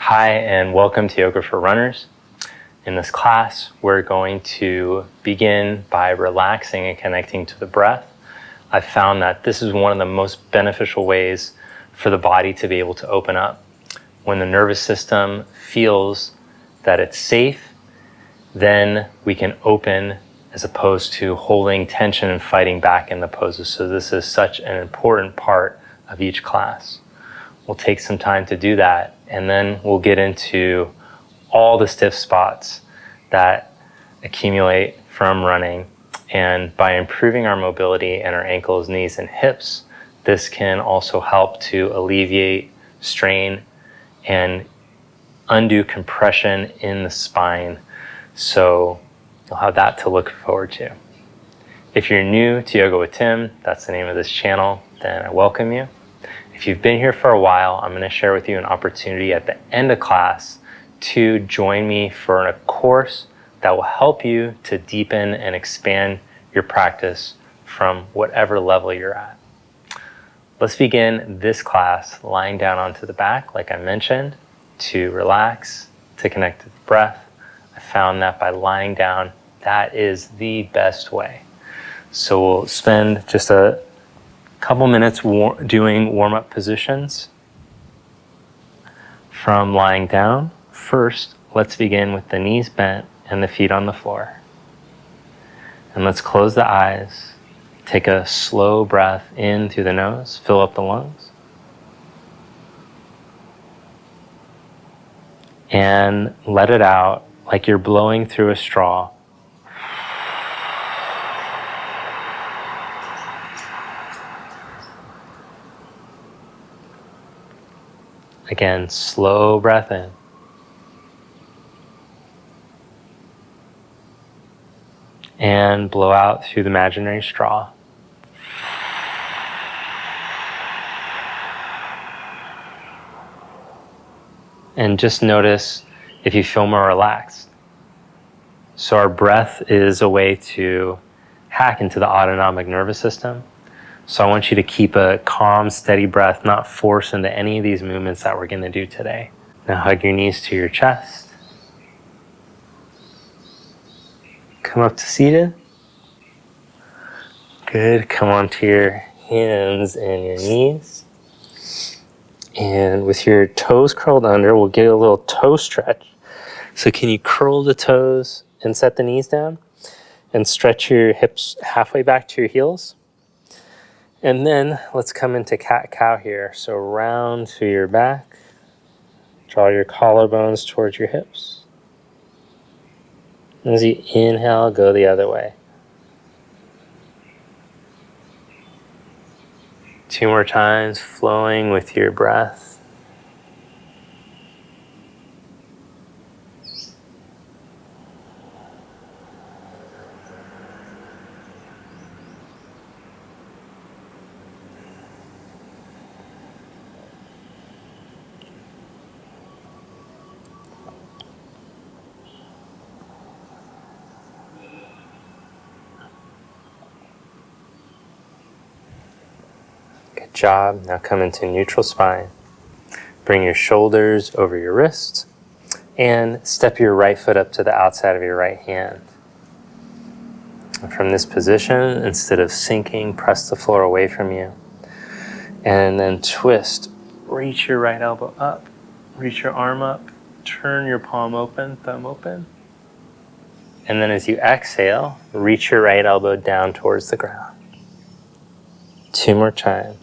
Hi, and welcome to Yoga for Runners. In this class, we're going to begin by relaxing and connecting to the breath. I've found that this is one of the most beneficial ways for the body to be able to open up. When the nervous system feels that it's safe, then we can open as opposed to holding tension and fighting back in the poses. So this is such an important part of each class. We'll take some time to do that, and then we'll get into all the stiff spots that accumulate from running. And by improving our mobility in our ankles, knees, and hips, this can also help to alleviate strain and undue compression in the spine. So you'll have that to look forward to. If you're new to Yoga with Tim, that's the name of this channel, then I welcome you. If you've been here for a while, I'm going to share with you an opportunity at the end of class to join me for a course that will help you to deepen and expand your practice from whatever level you're at. Let's begin this class lying down onto the back, like I mentioned, to relax, to connect to the breath. I found that by lying down, that is the best way. So we'll spend just a couple minutes doing warm-up positions from lying down. First, let's begin with the knees bent and the feet on the floor. And let's close the eyes. Take a slow breath in through the nose, fill up the lungs. And let it out like you're blowing through a straw. Again, slow breath in. And blow out through the imaginary straw. And just notice if you feel more relaxed. So our breath is a way to hack into the autonomic nervous system. So I want you to keep a calm, steady breath, not force into any of these movements that we're going to do today. Now hug your knees to your chest. Come up to seated. Good. Come onto your hands and your knees. And with your toes curled under, we'll get a little toe stretch. So can you curl the toes and set the knees down? And stretch your hips halfway back to your heels. And then let's come into cat-cow here. So round to your back. Draw your collarbones towards your hips. As you inhale, go the other way. 2 more times, flowing with your breath. Good job. Now come into neutral spine. Bring your shoulders over your wrists and step your right foot up to the outside of your right hand. And from this position, instead of sinking, press the floor away from you. And then twist. Reach your right elbow up. Reach your arm up. Turn your palm open, thumb open. And then as you exhale, reach your right elbow down towards the ground. 2 more times.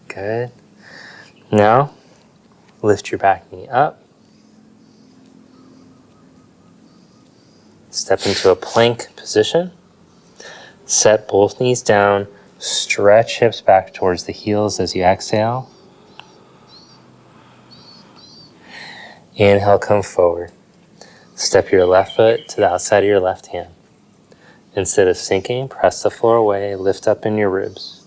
Good. Now, lift your back knee up. Step into a plank position. Set both knees down. Stretch hips back towards the heels as you exhale. Inhale, come forward. Step your left foot to the outside of your left hand. Instead of sinking, press the floor away, lift up in your ribs.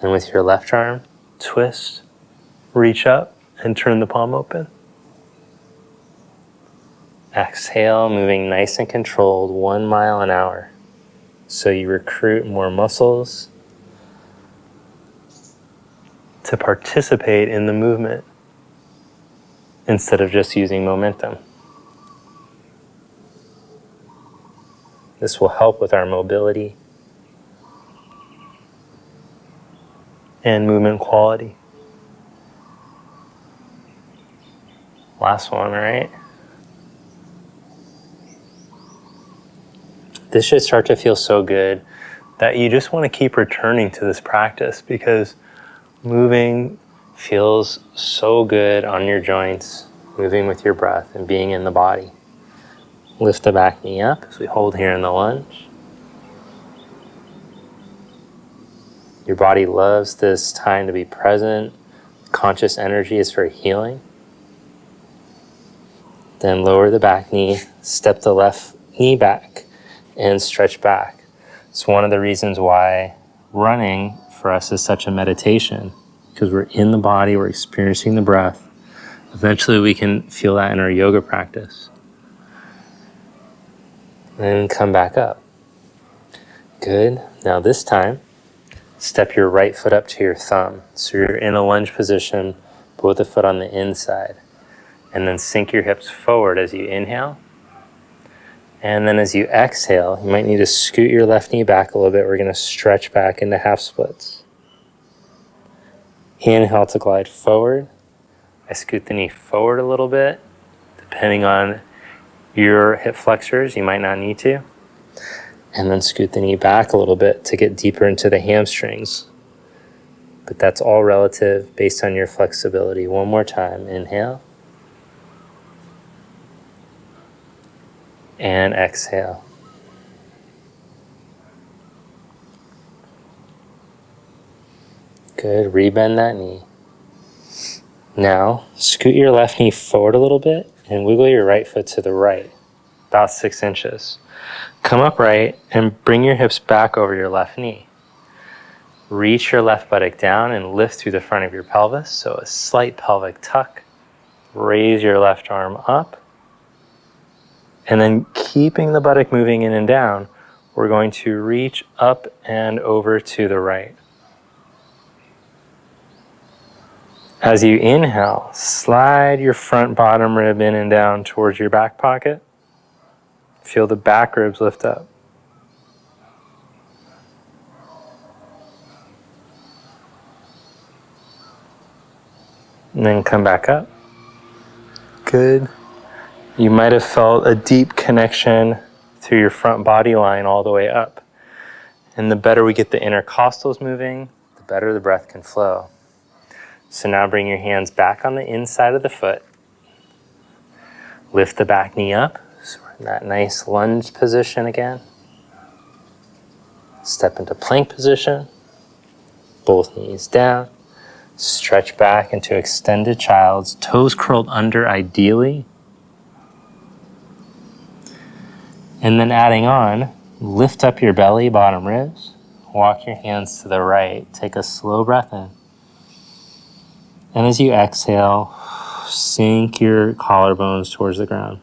And with your left arm, twist, reach up, and turn the palm open. Exhale, moving nice and controlled, 1 mile an hour. So you recruit more muscles to participate in the movement instead of just using momentum. This will help with our mobility and movement quality. Last one, right? This should start to feel so good that you just want to keep returning to this practice, because moving feels so good on your joints, moving with your breath and being in the body. Lift the back knee up as we hold here in the lunge. Your body loves this time to be present. Conscious energy is for healing. Then lower the back knee, step the left knee back, and stretch back. It's one of the reasons why running for us is such a meditation, because we're in the body, we're experiencing the breath. Eventually we can feel that in our yoga practice. Then come back up. Good. Now this time, step your right foot up to your thumb. So you're in a lunge position, but with the foot on the inside. And then sink your hips forward as you inhale. And then as you exhale, you might need to scoot your left knee back a little bit. We're going to stretch back into half splits. Inhale to glide forward. I scoot the knee forward a little bit. Depending on your hip flexors, you might not need to. And then scoot the knee back a little bit to get deeper into the hamstrings. But that's all relative based on your flexibility. One more time. Inhale. And exhale. Good, rebend that knee. Now, scoot your left knee forward a little bit and wiggle your right foot to the right, about 6 inches. Come upright and bring your hips back over your left knee. Reach your left buttock down and lift through the front of your pelvis, so a slight pelvic tuck. Raise your left arm up. And then keeping the buttock moving in and down, we're going to reach up and over to the right. As you inhale, slide your front bottom rib in and down towards your back pocket. Feel the back ribs lift up. And then come back up. Good. You might have felt a deep connection through your front body line all the way up. And the better we get the intercostals moving, the better the breath can flow. So now bring your hands back on the inside of the foot. Lift the back knee up. So we're in that nice lunge position again. Step into plank position. Both knees down. Stretch back into extended child's, toes curled under ideally. And then adding on, lift up your belly, bottom ribs. Walk your hands to the right. Take a slow breath in. And as you exhale, sink your collarbones towards the ground.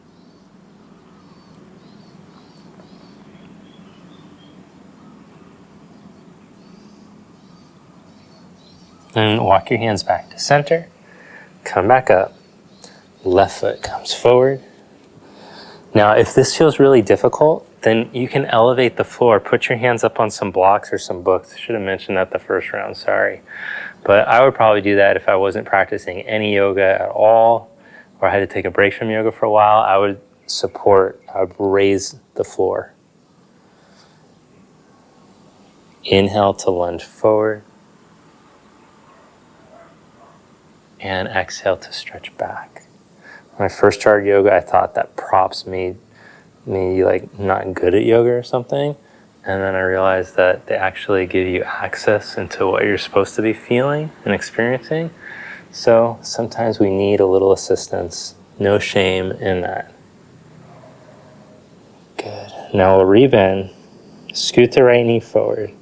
Then walk your hands back to center. Come back up. Left foot comes forward. Now, if this feels really difficult, then you can elevate the floor. Put your hands up on some blocks or some books. I should have mentioned that the first round, sorry. But I would probably do that if I wasn't practicing any yoga at all, or I had to take a break from yoga for a while. I would raise the floor. Inhale to lunge forward. And exhale to stretch back. When I first started yoga, I thought that props made me like not good at yoga or something. And then I realized that they actually give you access into what you're supposed to be feeling and experiencing. So sometimes we need a little assistance. No shame in that. Good. Now we'll rebend. Scoot the right knee forward.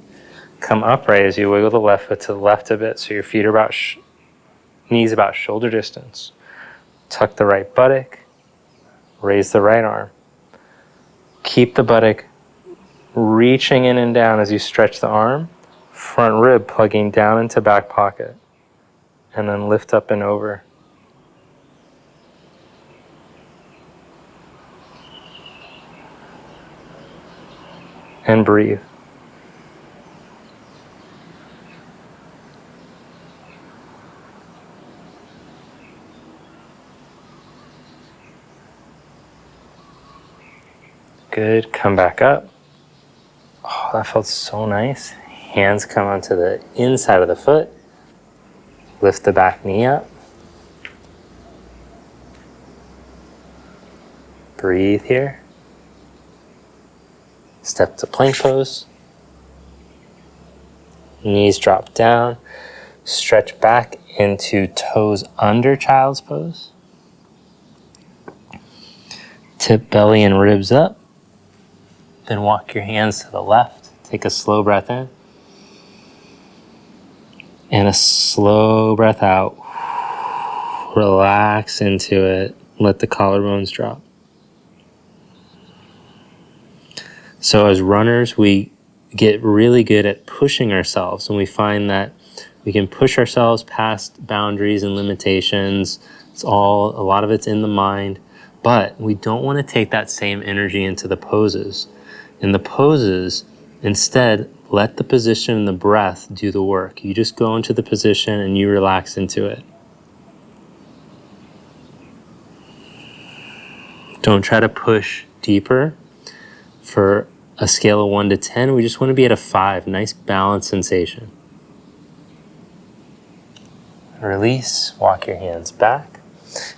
Come upright as you wiggle the left foot to the left a bit so your feet are about knees about shoulder distance. Tuck the right buttock, raise the right arm. Keep the buttock reaching in and down as you stretch the arm, front rib plugging down into back pocket, and then lift up and over. And breathe. Good, come back up. Oh, that felt so nice. Hands come onto the inside of the foot. Lift the back knee up. Breathe here. Step to plank pose. Knees drop down. Stretch back into toes under child's pose. Tip belly and ribs up. Then walk your hands to the left. Take a slow breath in. And a slow breath out. Relax into it. Let the collarbones drop. So as runners, we get really good at pushing ourselves, and we find that we can push ourselves past boundaries and limitations. A lot of it's in the mind, but we don't want to take that same energy into the poses. In the poses, instead, let the position and the breath do the work. You just go into the position and you relax into it. Don't try to push deeper. For a scale of 1 to 10, we just want to be at a 5. Nice balanced sensation. Release, walk your hands back.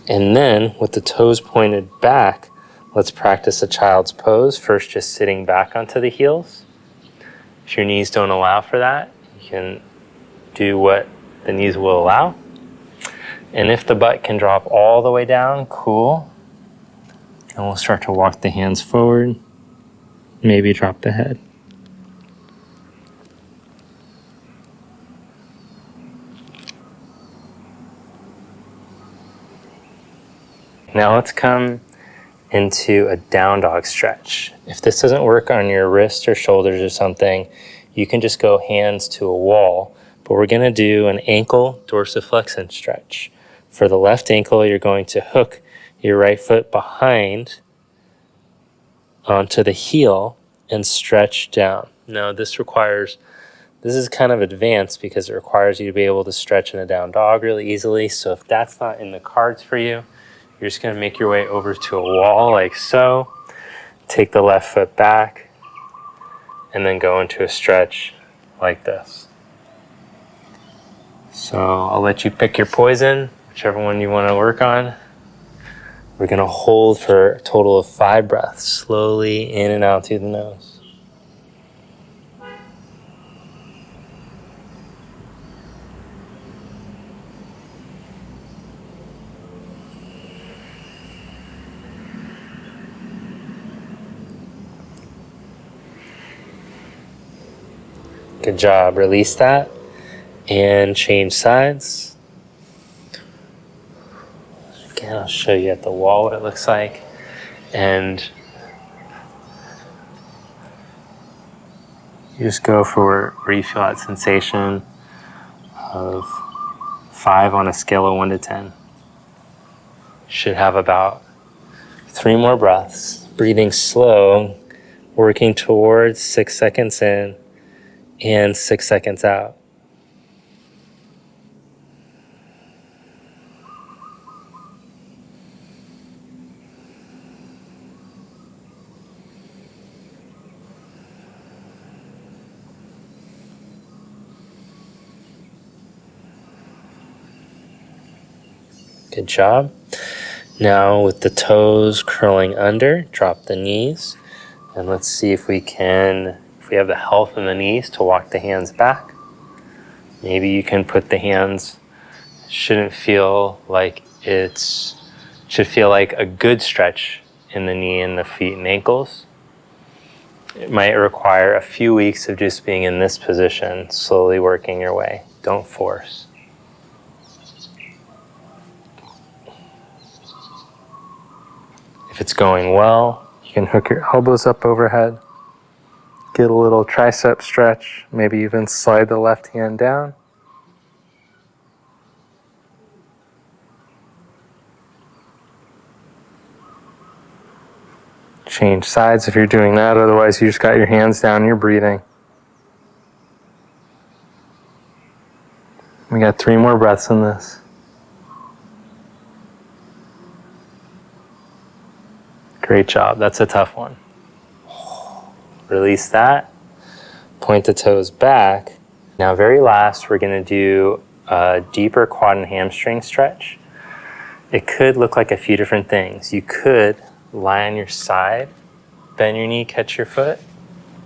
And then, with the toes pointed back, let's practice a child's pose. First, just sitting back onto the heels. If your knees don't allow for that, you can do what the knees will allow. And if the butt can drop all the way down, cool. And we'll start to walk the hands forward. Maybe drop the head. Now let's come into a down dog stretch. If this doesn't work on your wrists or shoulders or something, you can just go hands to a wall. But we're going to do an ankle dorsiflexion stretch. For the left ankle, you're going to hook your right foot behind onto the heel and stretch down. Now this is kind of advanced because it requires you to be able to stretch in a down dog really easily. So if that's not in the cards for you, you're just going to make your way over to a wall like so. Take the left foot back and then go into a stretch like this. So I'll let you pick your poison, whichever one you want to work on. We're going to hold for a total of 5 breaths, slowly in and out through the nose. Good job. Release that and change sides. Again, I'll show you at the wall what it looks like. And you just go for where you feel that sensation of 5 on a scale of 1 to 10. Should have about 3 more breaths. Breathing slow, working towards 6 seconds in and 6 seconds out. Good job. Now with the toes curling under, drop the knees. And let's see if we have the health in the knees to walk the hands back. Maybe you can put the hands, should feel like a good stretch in the knee and the feet and ankles. It might require a few weeks of just being in this position, slowly working your way. Don't force. If it's going well, you can hook your elbows up overhead, get a little tricep stretch, maybe even slide the left hand down. Change sides if you're doing that, otherwise you just got your hands down, you're breathing. We got 3 more breaths in this. Great job. That's a tough one. Release that. Point the toes back. Now, very last, we're going to do a deeper quad and hamstring stretch. It could look like a few different things. You could lie on your side, bend your knee, catch your foot,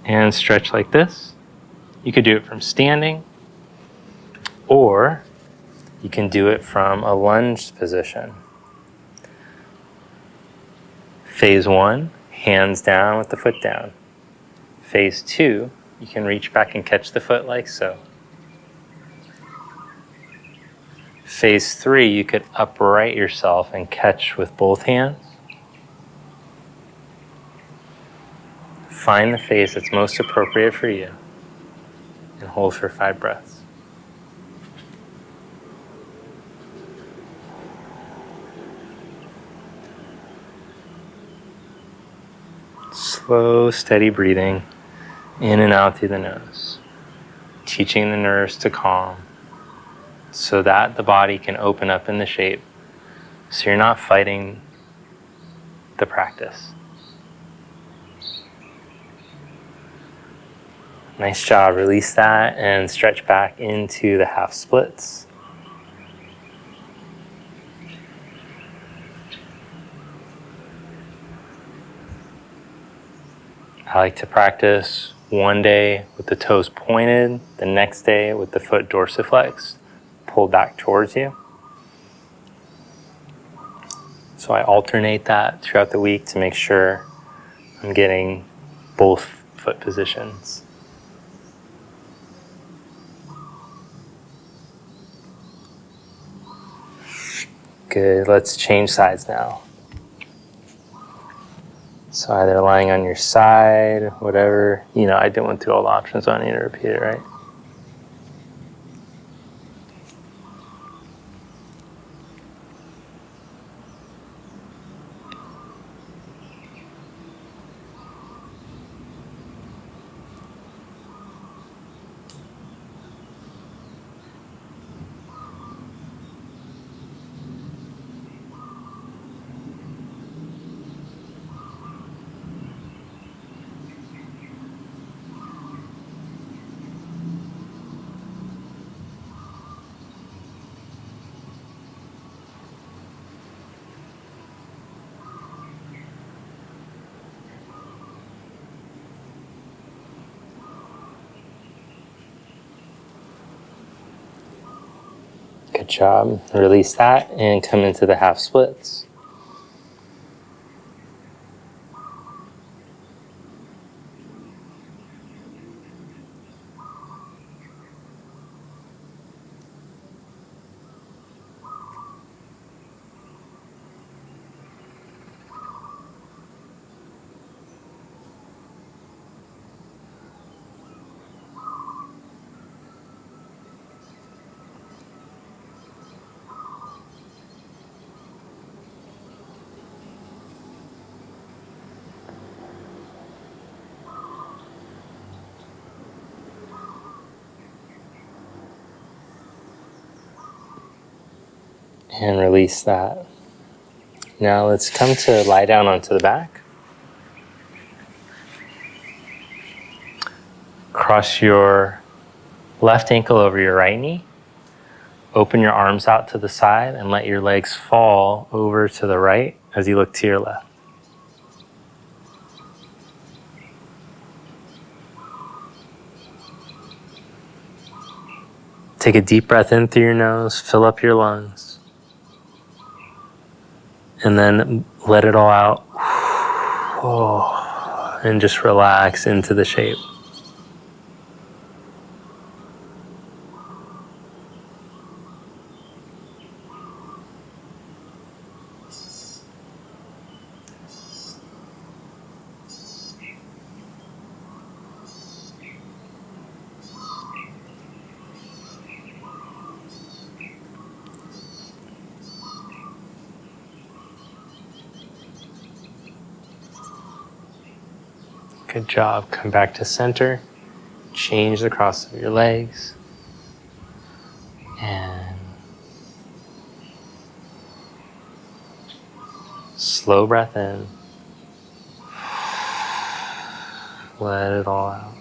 and stretch like this. You could do it from standing, or you can do it from a lunged position. Phase 1, hands down with the foot down. Phase 2, you can reach back and catch the foot like so. Phase 3, you could upright yourself and catch with both hands. Find the phase that's most appropriate for you and hold for 5 breaths. Slow, steady breathing in and out through the nose, teaching the nerves to calm so that the body can open up in the shape so you're not fighting the practice. Nice job. Release that and stretch back into the half splits. I like to practice one day with the toes pointed, the next day with the foot dorsiflexed, pulled back towards you. So I alternate that throughout the week to make sure I'm getting both foot positions. Good, let's change sides now. So either lying on your side, whatever. I went through all the options, so I don't need to repeat it, right? Good job. Release that and come into the half splits. And release that. Now let's come to lie down onto the back. Cross your left ankle over your right knee. Open your arms out to the side and let your legs fall over to the right as you look to your left. Take a deep breath in through your nose, fill up your lungs. And then let it all out. Oh, and just relax into the shape. Good job. Come back to center. Change the cross of your legs. And slow breath in. Let it all out.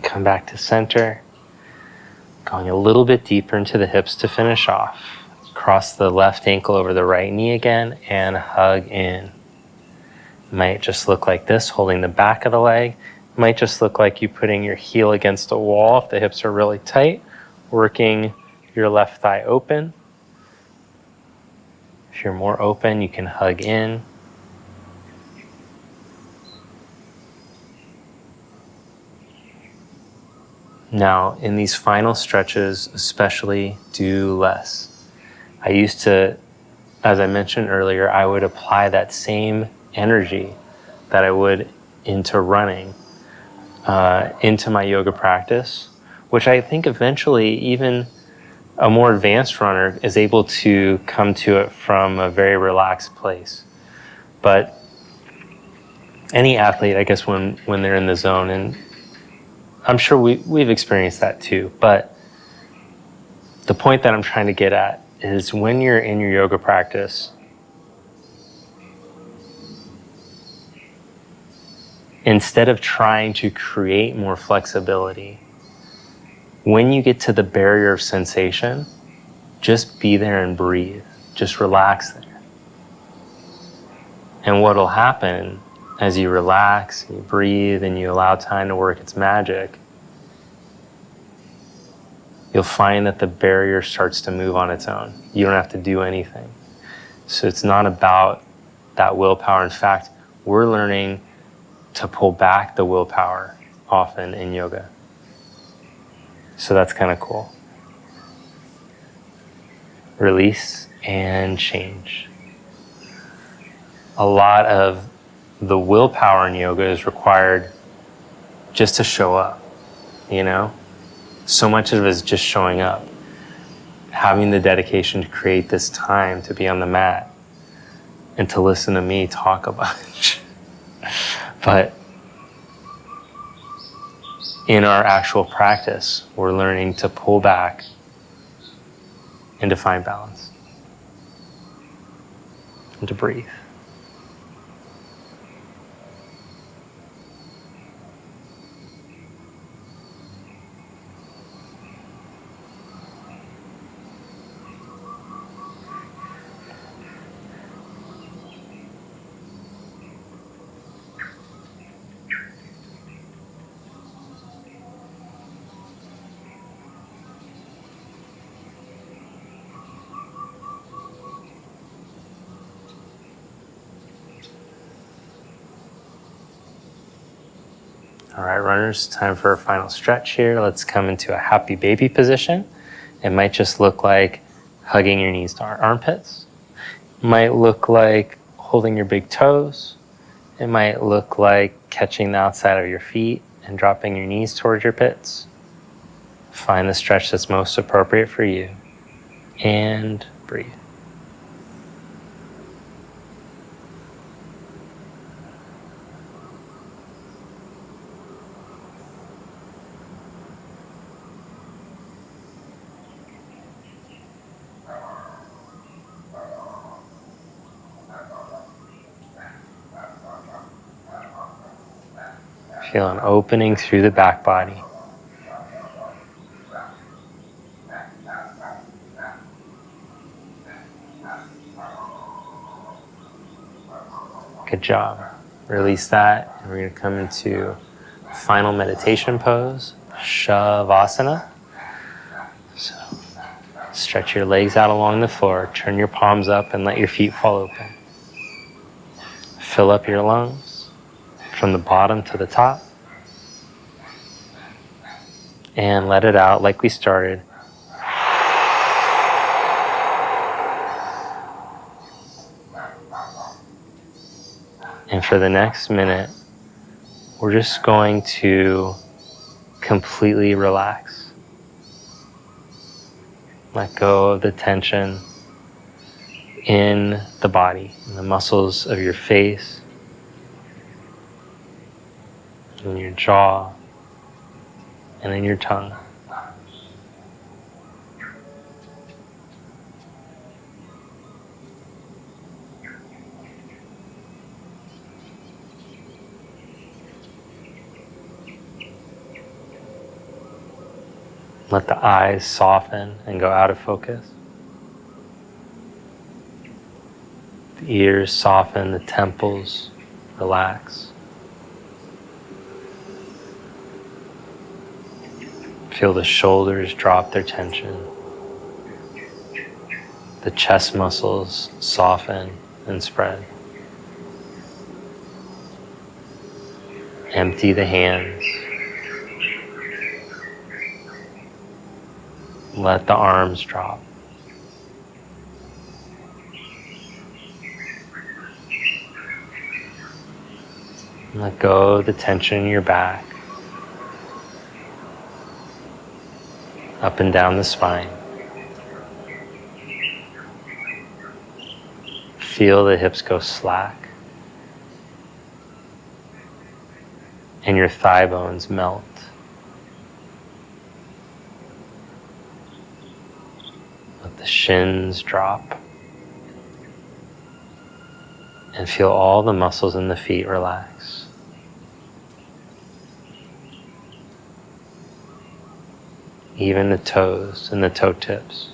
Come back to center. Going a little bit deeper into the hips to finish off. Cross the left ankle over the right knee again and hug in. Might just look like this, holding the back of the leg. Might just look like you putting your heel against a wall if the hips are really tight, working your left thigh open. If you're more open, you can hug in. Now, in these final stretches, especially, do less. I used to, as I mentioned earlier, I would apply that same energy that I would into running, into my yoga practice, which I think eventually even a more advanced runner is able to come to it from a very relaxed place. But any athlete, I guess, when they're in the zone, and I'm sure we've experienced that too, but the point that I'm trying to get at is when you're in your yoga practice, instead of trying to create more flexibility, when you get to the barrier of sensation, just be there and breathe. Just relax there. And what'll happen as you relax, and you breathe, and you allow time to work its magic, you'll find that the barrier starts to move on its own. You don't have to do anything. So it's not about that willpower. In fact, we're learning to pull back the willpower often in yoga. So that's kind of cool. Release and change. A lot of the willpower in yoga is required just to show up, you know? So much of it is just showing up, having the dedication to create this time to be on the mat and to listen to me talk a bunch. But in our actual practice, we're learning to pull back and to find balance and to breathe. All right, runners, time for a final stretch here. Let's come into a happy baby position. It might just look like hugging your knees to our armpits. It might look like holding your big toes. It might look like catching the outside of your feet and dropping your knees towards your pits. Find the stretch that's most appropriate for you. And breathe. Feel an opening through the back body. Good job. Release that. And we're going to come into final meditation pose, Shavasana. So stretch your legs out along the floor. Turn your palms up and let your feet fall open. Fill up your lungs from the bottom to the top. And let it out like we started. And for the next minute, we're just going to completely relax. Let go of the tension in the body, in the muscles of your face, in your jaw, and in your tongue. Let the eyes soften and go out of focus. The ears soften, the temples relax. Feel the shoulders drop their tension. The chest muscles soften and spread. Empty the hands. Let the arms drop. Let go of the tension in your back. Up and down the spine. Feel the hips go slack. And your thigh bones melt. Let the shins drop. And feel all the muscles in the feet relax. Even the toes and the toe tips.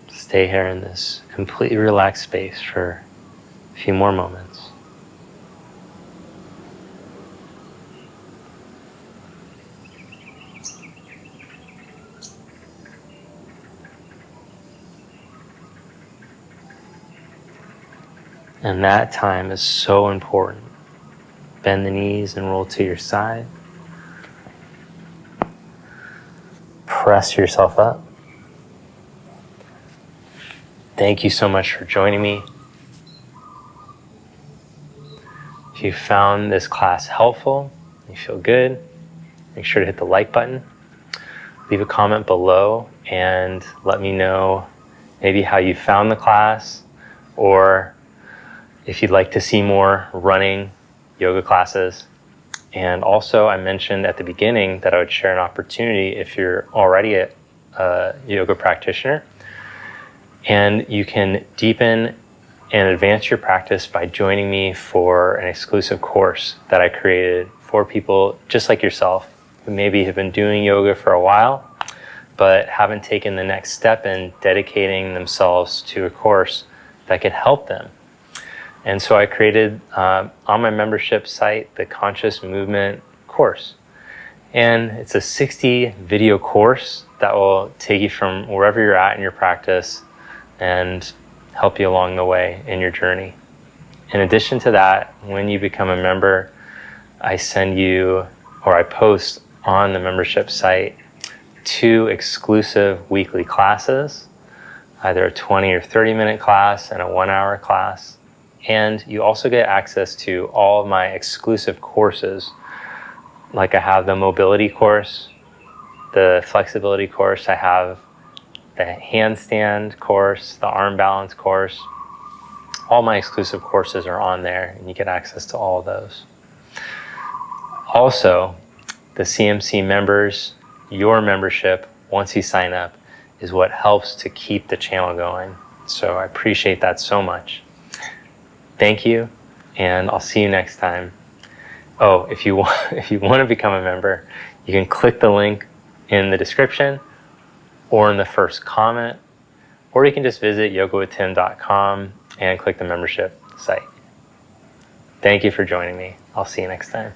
Stay here in this completely relaxed space for a few more moments. And that time is so important. Bend the knees and roll to your side. Press yourself up. Thank you so much for joining me. If you found this class helpful, you feel good, make sure to hit the like button. Leave a comment below and let me know maybe how you found the class, or if you'd like to see more running yoga classes. And also, I mentioned at the beginning that I would share an opportunity if you're already a yoga practitioner, and you can deepen and advance your practice by joining me for an exclusive course that I created for people just like yourself who maybe have been doing yoga for a while but haven't taken the next step in dedicating themselves to a course that could help them. And so I created on my membership site the Conscious Movement course. And it's a 60 video course that will take you from wherever you're at in your practice and help you along the way in your journey. In addition to that, when you become a member, I send you, or I post on the membership site, 2 exclusive weekly classes, either a 20 or 30 minute class and a 1 hour class. And you also get access to all of my exclusive courses. Like I have the mobility course, the flexibility course, I have the handstand course, the arm balance course. All my exclusive courses are on there, and you get access to all of those. Also, the CMC members, your membership, once you sign up, is what helps to keep the channel going. So I appreciate that so much. Thank you, and I'll see you next time. Oh, if you want to become a member, you can click the link in the description or in the first comment, or you can just visit yogawithtim.com and click the membership site. Thank you for joining me. I'll see you next time.